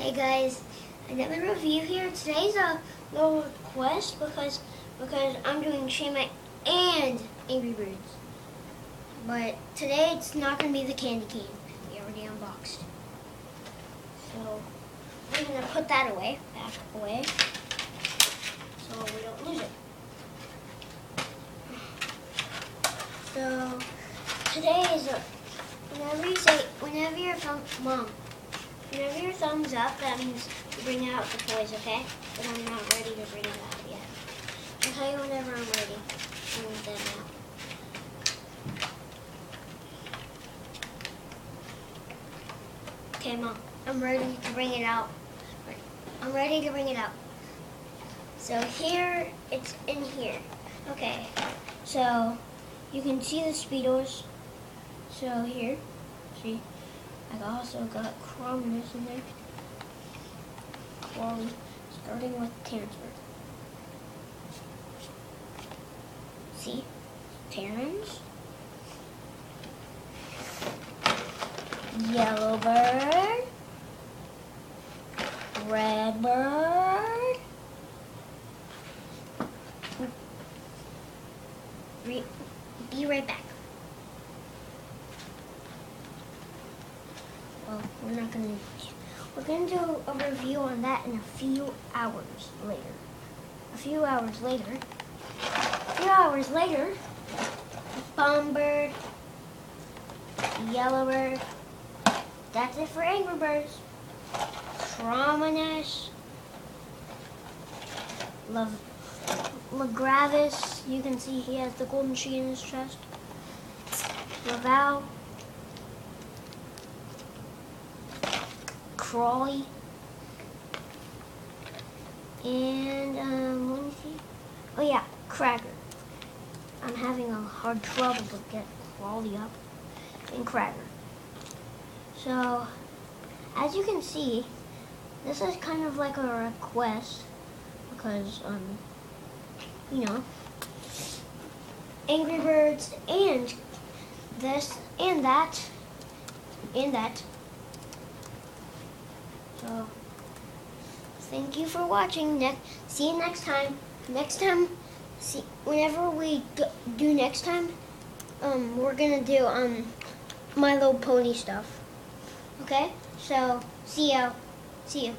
Hey guys, another review here. Today's a little quest because I'm doing Shayma and Angry Birds. But today it's not going to be the candy cane we already unboxed. So I'm going to put that away, back away, so we don't lose it. So today is whenever your thumbs up, that means you bring out the toys, okay? But I'm not ready to bring it out yet. I'll tell you whenever I'm ready. Bring them out. Okay, Mom, I'm ready to bring it out. I'm ready to bring it out. So here, it's in here. Okay, so you can see the Speedos. So here, see? I also got Chrominus in there. Well, starting with Tansford. See? Terrans. Yellowbird. Redbird. Be right back. Well, we're gonna do a review on that in a few hours later. A few hours later, Bombird, Yellowbird. That's it for Angry Birds. Chrominus, Lagravis. You can see he has the golden sheet in his chest. Laval. Crawley, and let me see. Oh yeah, Cracker. I'm having a hard trouble to get Crawley up, and Cracker. So, as you can see, this is kind of like a request because you know, Angry Birds and this and that and that. So, thank you for watching. See you next time. Whenever we do next time, we're gonna do My Little Pony stuff. Okay? So, see you.